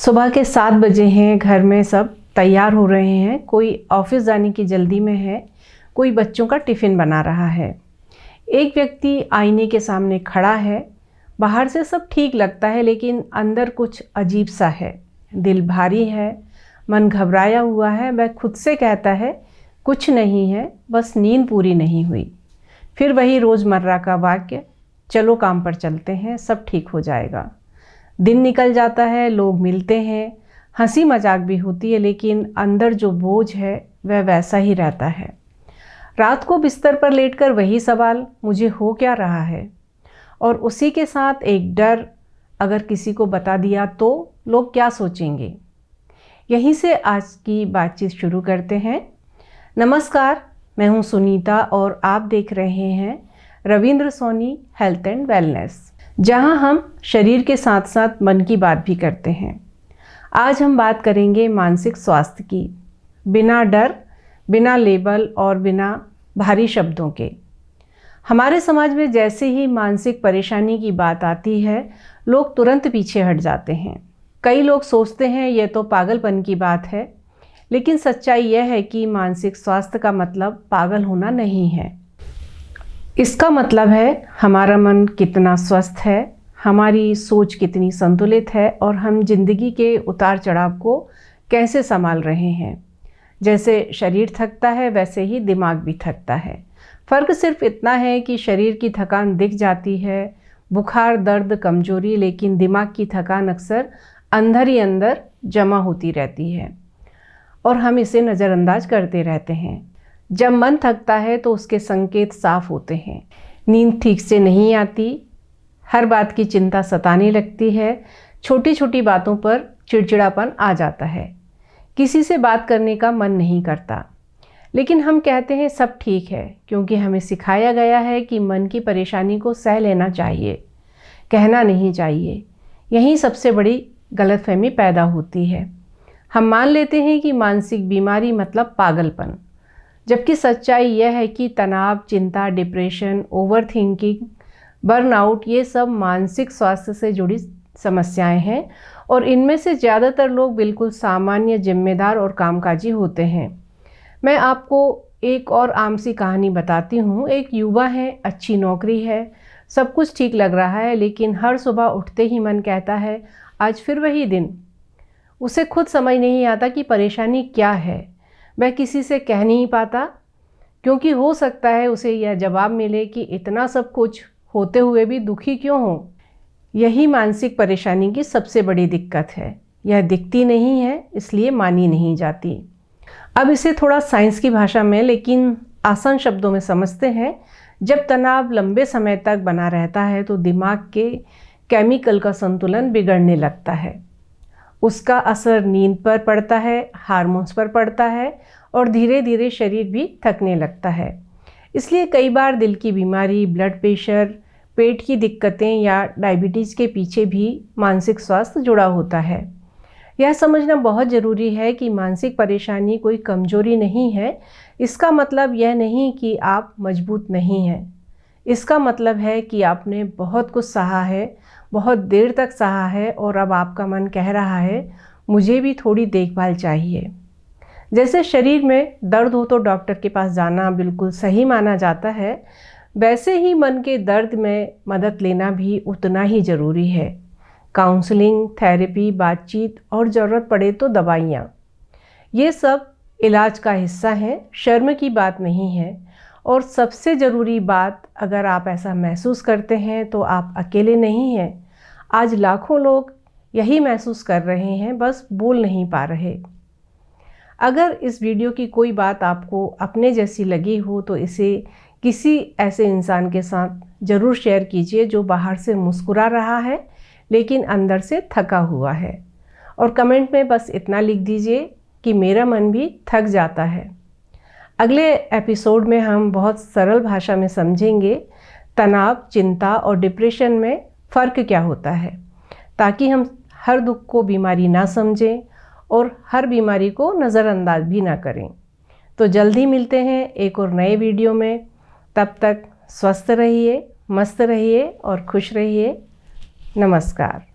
सुबह के 7 बजे हैं, घर में सब तैयार हो रहे हैं। कोई ऑफिस जाने की जल्दी में है, कोई बच्चों का टिफ़िन बना रहा है। एक व्यक्ति आईने के सामने खड़ा है। बाहर से सब ठीक लगता है लेकिन अंदर कुछ अजीब सा है। दिल भारी है, मन घबराया हुआ है। वह खुद से कहता है कुछ नहीं है, बस नींद पूरी नहीं हुई। फिर वही रोज़मर्रा का वाक्य, चलो काम पर चलते हैं, सब ठीक हो जाएगा। दिन निकल जाता है, लोग मिलते हैं, हंसी मजाक भी होती है, लेकिन अंदर जो बोझ है वह वैसा ही रहता है। रात को बिस्तर पर लेटकर वही सवाल, मुझे हो क्या रहा है? और उसी के साथ एक डर, अगर किसी को बता दिया तो लोग क्या सोचेंगे। यहीं से आज की बातचीत शुरू करते हैं। नमस्कार, मैं हूं सुनीता और आप देख रहे हैं Ravindra Soni health and wellness, जहां हम शरीर के साथ साथ मन की बात भी करते हैं। आज हम बात करेंगे मानसिक स्वास्थ्य की, बिना डर, बिना लेबल और बिना भारी शब्दों के। हमारे समाज में जैसे ही मानसिक परेशानी की बात आती है, लोग तुरंत पीछे हट जाते हैं। कई लोग सोचते हैं यह तो पागलपन की बात है, लेकिन सच्चाई यह है कि मानसिक स्वास्थ्य का मतलब पागल होना नहीं है। इसका मतलब है हमारा मन कितना स्वस्थ है, हमारी सोच कितनी संतुलित है और हम जिंदगी के उतार चढ़ाव को कैसे संभाल रहे हैं। जैसे शरीर थकता है वैसे ही दिमाग भी थकता है। फ़र्क सिर्फ इतना है कि शरीर की थकान दिख जाती है, बुखार, दर्द, कमजोरी, लेकिन दिमाग की थकान अक्सर अंदर ही अंदर जमा होती रहती है और हम इसे नज़रअंदाज करते रहते हैं। जब मन थकता है तो उसके संकेत साफ होते हैं। नींद ठीक से नहीं आती, हर बात की चिंता सताने लगती है, छोटी छोटी बातों पर चिड़चिड़ापन आ जाता है, किसी से बात करने का मन नहीं करता। लेकिन हम कहते हैं सब ठीक है, क्योंकि हमें सिखाया गया है कि मन की परेशानी को सह लेना चाहिए, कहना नहीं चाहिए। यहीं सबसे बड़ी गलतफहमी पैदा होती है। हम मान लेते हैं कि मानसिक बीमारी मतलब पागलपन, जबकि सच्चाई यह है कि तनाव, चिंता, डिप्रेशन, ओवर थिंकिंग, बर्नआउट, ये सब मानसिक स्वास्थ्य से जुड़ी समस्याएं हैं और इनमें से ज़्यादातर लोग बिल्कुल सामान्य, जिम्मेदार और कामकाजी होते हैं। मैं आपको एक और आम सी कहानी बताती हूँ। एक युवा है, अच्छी नौकरी है, सब कुछ ठीक लग रहा है, लेकिन हर सुबह उठते ही मन कहता है आज फिर वही दिन। उसे खुद समझ नहीं आता कि परेशानी क्या है। वह किसी से कह नहीं पाता, क्योंकि हो सकता है उसे यह जवाब मिले कि इतना सब कुछ होते हुए भी दुखी क्यों हो। यही मानसिक परेशानी की सबसे बड़ी दिक्कत है। यह दिखती नहीं है, इसलिए मानी नहीं जाती। अब इसे थोड़ा साइंस की भाषा में लेकिन आसान शब्दों में समझते हैं। जब तनाव लंबे समय तक बना रहता है तो दिमाग के केमिकल का संतुलन बिगड़ने लगता है। उसका असर नींद पर पड़ता है, हार्मोन्स पर पड़ता है और धीरे धीरे शरीर भी थकने लगता है। इसलिए कई बार दिल की बीमारी, ब्लड प्रेशर, पेट की दिक्कतें या डायबिटीज़ के पीछे भी मानसिक स्वास्थ्य जुड़ा होता है। यह समझना बहुत ज़रूरी है कि मानसिक परेशानी कोई कमजोरी नहीं है। इसका मतलब यह नहीं कि आप मजबूत नहीं हैं। इसका मतलब है कि आपने बहुत कुछ सहा है, बहुत देर तक सहा है और अब आपका मन कह रहा है मुझे भी थोड़ी देखभाल चाहिए। जैसे शरीर में दर्द हो तो डॉक्टर के पास जाना बिल्कुल सही माना जाता है, वैसे ही मन के दर्द में मदद लेना भी उतना ही ज़रूरी है। काउंसलिंग, थेरेपी, बातचीत और ज़रूरत पड़े तो दवाइयाँ, ये सब इलाज का हिस्सा है, शर्म की बात नहीं है। और सबसे ज़रूरी बात, अगर आप ऐसा महसूस करते हैं तो आप अकेले नहीं हैं। आज लाखों लोग यही महसूस कर रहे हैं, बस बोल नहीं पा रहे। अगर इस वीडियो की कोई बात आपको अपने जैसी लगी हो तो इसे किसी ऐसे इंसान के साथ ज़रूर शेयर कीजिए जो बाहर से मुस्कुरा रहा है लेकिन अंदर से थका हुआ है। और कमेंट में बस इतना लिख दीजिए कि मेरा मन भी थक जाता है। अगले एपिसोड में हम बहुत सरल भाषा में समझेंगे तनाव, चिंता और डिप्रेशन में फ़र्क क्या होता है, ताकि हम हर दुख को बीमारी ना समझें और हर बीमारी को नज़रअंदाज भी ना करें। तो जल्दी मिलते हैं एक और नए वीडियो में। तब तक स्वस्थ रहिए, मस्त रहिए और खुश रहिए। नमस्कार।